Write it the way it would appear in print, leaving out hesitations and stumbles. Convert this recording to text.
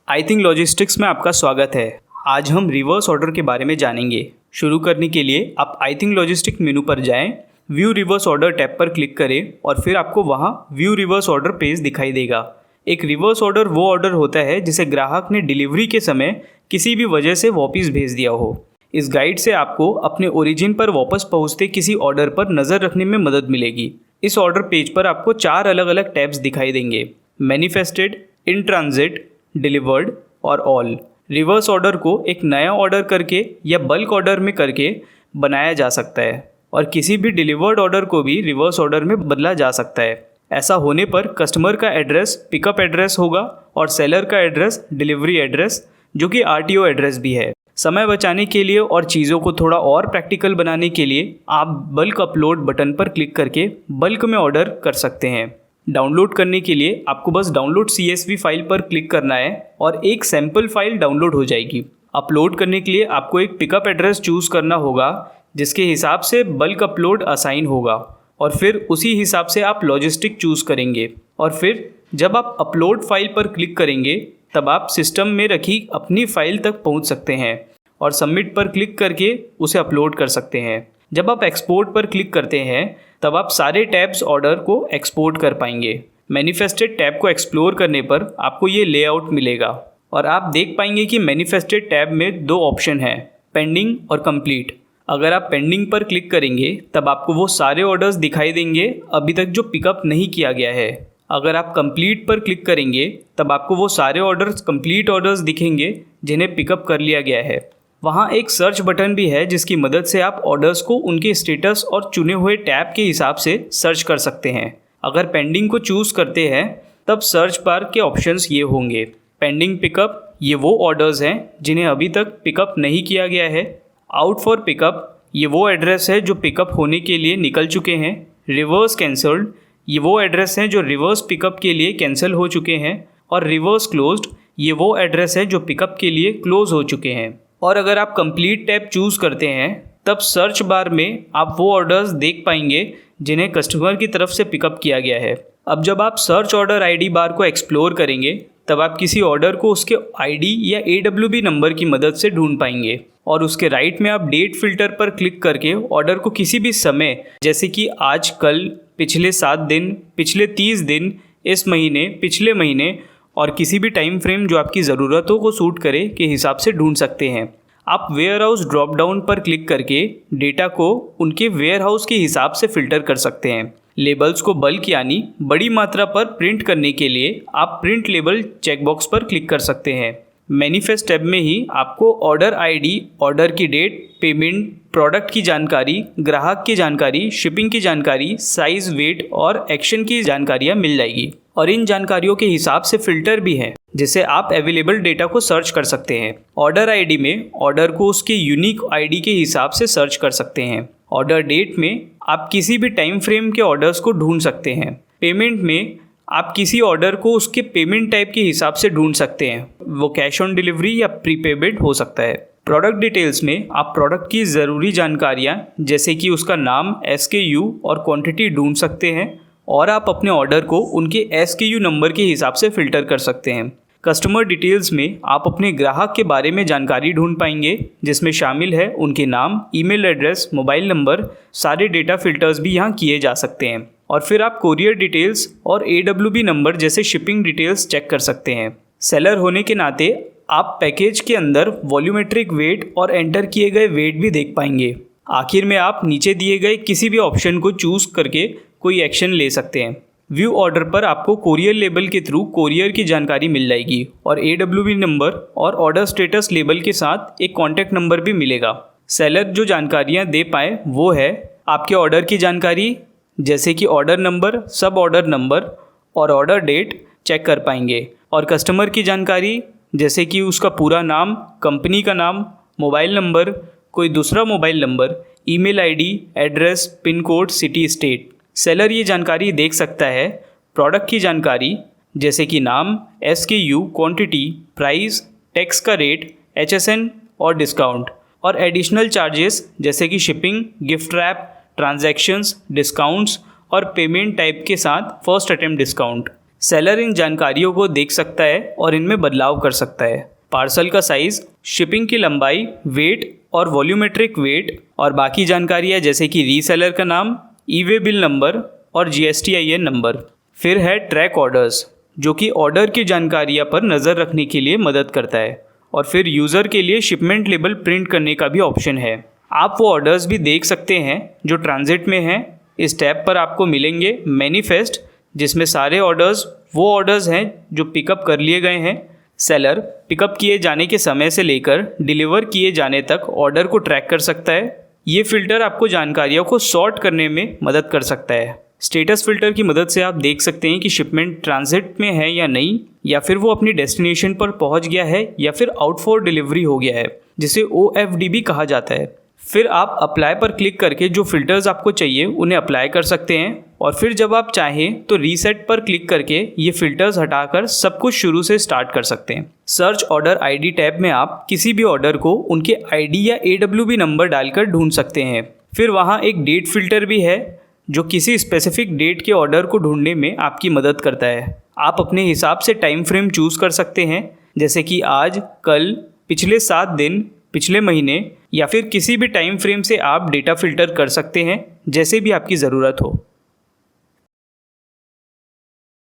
I think logistics में आपका स्वागत है। आज हम रिवर्स ऑर्डर के बारे में जानेंगे। शुरू करने के लिए आप आई थिंक लॉजिस्टिक मेनू पर जाएं, व्यू रिवर्स ऑर्डर टैब पर क्लिक करें और फिर आपको वहां व्यू रिवर्स ऑर्डर पेज दिखाई देगा। एक रिवर्स ऑर्डर वो ऑर्डर होता है जिसे ग्राहक ने डिलीवरी के समय किसी भी वजह से वापस भेज दिया हो। इस गाइड से आपको अपने ओरिजिन पर वापस पहुंचते किसी ऑर्डर पर नज़र रखने में मदद मिलेगी। इस ऑर्डर पेज पर आपको 4 अलग अलग टैब्स दिखाई देंगे: मैनिफेस्टेड, इन ट्रांजिट, डिलीवर्ड और ऑल। रिवर्स ऑर्डर को एक नया ऑर्डर करके या बल्क ऑर्डर में करके बनाया जा सकता है और किसी भी डिलीवर्ड ऑर्डर को भी रिवर्स ऑर्डर में बदला जा सकता है। ऐसा होने पर कस्टमर का एड्रेस पिकअप एड्रेस होगा और सेलर का एड्रेस डिलीवरी एड्रेस, जो कि आरटीओ एड्रेस भी है। समय बचाने के लिए और चीज़ों को थोड़ा और प्रैक्टिकल बनाने के लिए आप बल्क अपलोड बटन पर क्लिक करके बल्क में ऑर्डर कर सकते हैं। डाउनलोड करने के लिए आपको बस डाउनलोड CSV फाइल पर क्लिक करना है और एक सैम्पल फाइल डाउनलोड हो जाएगी। अपलोड करने के लिए आपको एक पिकअप एड्रेस चूज़ करना होगा जिसके हिसाब से बल्क अपलोड असाइन होगा और फिर उसी हिसाब से आप लॉजिस्टिक चूज़ करेंगे। और फिर जब आप अपलोड फाइल पर क्लिक करेंगे तब आप सिस्टम में रखी अपनी फाइल तक पहुंच सकते हैं और सबमिट पर क्लिक करके उसे अपलोड कर सकते हैं। जब आप एक्सपोर्ट पर क्लिक करते हैं तब आप सारे टैब्स ऑर्डर को एक्सपोर्ट कर पाएंगे। मैनिफेस्टेड टैब को एक्सप्लोर करने पर आपको ये लेआउट मिलेगा और आप देख पाएंगे कि मैनिफेस्टेड टैब में 2 ऑप्शन हैं, पेंडिंग और कंप्लीट। अगर आप पेंडिंग पर क्लिक करेंगे तब आपको वो सारे ऑर्डर्स दिखाई देंगे अभी तक जो पिकअप नहीं किया गया है। अगर आप कंप्लीट पर क्लिक करेंगे तब आपको वो सारे ऑर्डर्स कंप्लीट ऑर्डर्स दिखेंगे जिन्हें पिकअप कर लिया गया है। वहाँ एक सर्च बटन भी है जिसकी मदद से आप ऑर्डर्स को उनके स्टेटस और चुने हुए टैब के हिसाब से सर्च कर सकते हैं। अगर पेंडिंग को चूज़ करते हैं तब सर्च बार के ऑप्शंस ये होंगे: पेंडिंग पिकअप, ये वो ऑर्डर्स हैं जिन्हें अभी तक पिकअप नहीं किया गया है। आउट फॉर पिकअप, ये वो एड्रेस है जो पिकअप होने के लिए निकल चुके हैं। रिवर्स कैंसल्ड, ये वो एड्रेस हैं जो रिवर्स पिकअप के लिए कैंसिल हो चुके हैं। और रिवर्स क्लोज्ड, ये वो एड्रेस है जो पिकअप के लिए क्लोज हो चुके हैं। और अगर आप कंप्लीट टैब चूज़ करते हैं तब सर्च बार में आप वो ऑर्डर्स देख पाएंगे जिन्हें कस्टमर की तरफ से पिकअप किया गया है। अब जब आप सर्च ऑर्डर आईडी बार को एक्सप्लोर करेंगे तब आप किसी ऑर्डर को उसके आईडी या AWB नंबर की मदद से ढूंढ पाएंगे और उसके राइट में आप डेट फिल्टर पर क्लिक करके ऑर्डर को किसी भी समय, जैसे कि आज, कल, पिछले 7 दिन, पिछले 30 दिन, इस महीने, पिछले महीने और किसी भी टाइम फ्रेम जो आपकी ज़रूरतों को सूट करे के हिसाब से ढूंढ सकते हैं। आप वेयर हाउस ड्रॉप डाउन पर क्लिक करके डेटा को उनके वेयर हाउस के हिसाब से फ़िल्टर कर सकते हैं। लेबल्स को बल्क यानी बड़ी मात्रा पर प्रिंट करने के लिए आप प्रिंट लेबल चेकबॉक्स पर क्लिक कर सकते हैं। मैनिफेस्ट टैब में ही आपको ऑर्डर आईडी, ऑर्डर की डेट, पेमेंट, प्रोडक्ट की जानकारी, ग्राहक की जानकारी, शिपिंग की जानकारी, साइज़, वेट और एक्शन की जानकारियाँ मिल जाएगी। और इन जानकारियों के हिसाब से फ़िल्टर भी है जिससे आप अवेलेबल डेटा को सर्च कर सकते हैं। ऑर्डर आईडी में ऑर्डर को उसके यूनिक आईडी के हिसाब से सर्च कर सकते हैं। ऑर्डर डेट में आप किसी भी टाइम फ्रेम के ऑर्डर्स को ढूंढ सकते हैं। पेमेंट में आप किसी ऑर्डर को उसके पेमेंट टाइप के हिसाब से ढूंढ सकते हैं, वो कैश ऑन डिलीवरी या प्रीपेमेंट हो सकता है। प्रोडक्ट डिटेल्स में आप प्रोडक्ट की ज़रूरी जानकारियाँ जैसे कि उसका नाम, SKU और क्वांटिटी ढूंढ सकते हैं और आप अपने ऑर्डर को उनके SKU नंबर के हिसाब से फ़िल्टर कर सकते हैं। कस्टमर डिटेल्स में आप अपने ग्राहक के बारे में जानकारी ढूंढ पाएंगे जिसमें शामिल है उनके नाम, ईमेल एड्रेस, मोबाइल नंबर। सारे डेटा फ़िल्टर्स भी यहाँ किए जा सकते हैं। और फिर आप कोरियर डिटेल्स और AWB नंबर जैसे शिपिंग डिटेल्स चेक कर सकते हैं। सेलर होने के नाते आप पैकेज के अंदर वॉल्यूमेट्रिक वेट और एंटर किए गए वेट भी देख पाएंगे। आखिर में आप नीचे दिए गए किसी भी ऑप्शन को चूज़ करके कोई एक्शन ले सकते हैं। व्यू ऑर्डर पर आपको कोरियर लेबल के थ्रू कोरियर की जानकारी मिल जाएगी और AWB नंबर और ऑर्डर स्टेटस लेबल के साथ एक कॉन्टैक्ट नंबर भी मिलेगा। सेलर जो जानकारियाँ दे पाए वो है आपके ऑर्डर की जानकारी जैसे कि ऑर्डर नंबर, सब ऑर्डर नंबर और ऑर्डर डेट चेक कर पाएंगे। और कस्टमर की जानकारी जैसे कि उसका पूरा नाम, कंपनी का नाम, मोबाइल नंबर, कोई दूसरा mobile number, email ID, address, pin code, city, state. Seller ये जानकारी देख सकता है। प्रोडक्ट की जानकारी जैसे कि नाम, SKU, क्वांटिटी, प्राइस, टैक्स का रेट, HSN और डिस्काउंट। और एडिशनल चार्जेस जैसे कि shipping, gift wrap, transactions, discounts और पेमेंट टाइप के साथ फर्स्ट अटेम्प्ट डिस्काउंट। सेलर इन जानकारियों को देख सकता है और इनमें बदलाव कर सकता है। पार्सल का साइज़, शिपिंग की लंबाई, वेट और वॉल्यूमेट्रिक वेट और बाकी जानकारियाँ जैसे कि रीसेलर का नाम, ई-वे बिल नंबर और GSTIN नंबर। फिर है ट्रैक ऑर्डर्स, जो कि ऑर्डर की जानकारियाँ पर नज़र रखने के लिए मदद करता है। और फिर यूज़र के लिए शिपमेंट लेबल प्रिंट करने का भी ऑप्शन है। आप वो ऑर्डर्स भी देख सकते हैं जो ट्रांजिट में हैं। इस टैब पर आपको मिलेंगे मैनिफेस्ट, जिसमें सारे ऑर्डर्स वो ऑर्डर्स हैं जो पिकअप कर लिए गए हैं। सेलर पिकअप किए जाने के समय से लेकर डिलीवर किए जाने तक ऑर्डर को ट्रैक कर सकता है। ये फ़िल्टर आपको जानकारियों को सॉर्ट करने में मदद कर सकता है। स्टेटस फ़िल्टर की मदद से आप देख सकते हैं कि शिपमेंट ट्रांजिट में है या नहीं, या फिर वो अपनी डेस्टिनेशन पर पहुंच गया है या फिर आउट फॉर डिलीवरी हो गया है, जिसे OFD भी कहा जाता है। फिर आप अप्लाई पर क्लिक करके जो फ़िल्टर्स आपको चाहिए उन्हें अप्लाई कर सकते हैं। और फिर जब आप चाहें तो रीसेट पर क्लिक करके ये फ़िल्टर्स हटाकर सब कुछ शुरू से स्टार्ट कर सकते हैं। सर्च ऑर्डर ID टैब में आप किसी भी ऑर्डर को उनके ID या AWB नंबर डालकर ढूंढ सकते हैं। फिर वहाँ एक डेट फ़िल्टर भी है जो किसी स्पेसिफिक डेट के ऑर्डर को ढूंढने में आपकी मदद करता है। आप अपने हिसाब से टाइम फ्रेम चूज़ कर सकते हैं, जैसे कि आज, कल, पिछले 7 दिन, पिछले महीने, या फिर किसी भी टाइम फ्रेम से आप डेटा फ़िल्टर कर सकते हैं, जैसे भी आपकी ज़रूरत हो।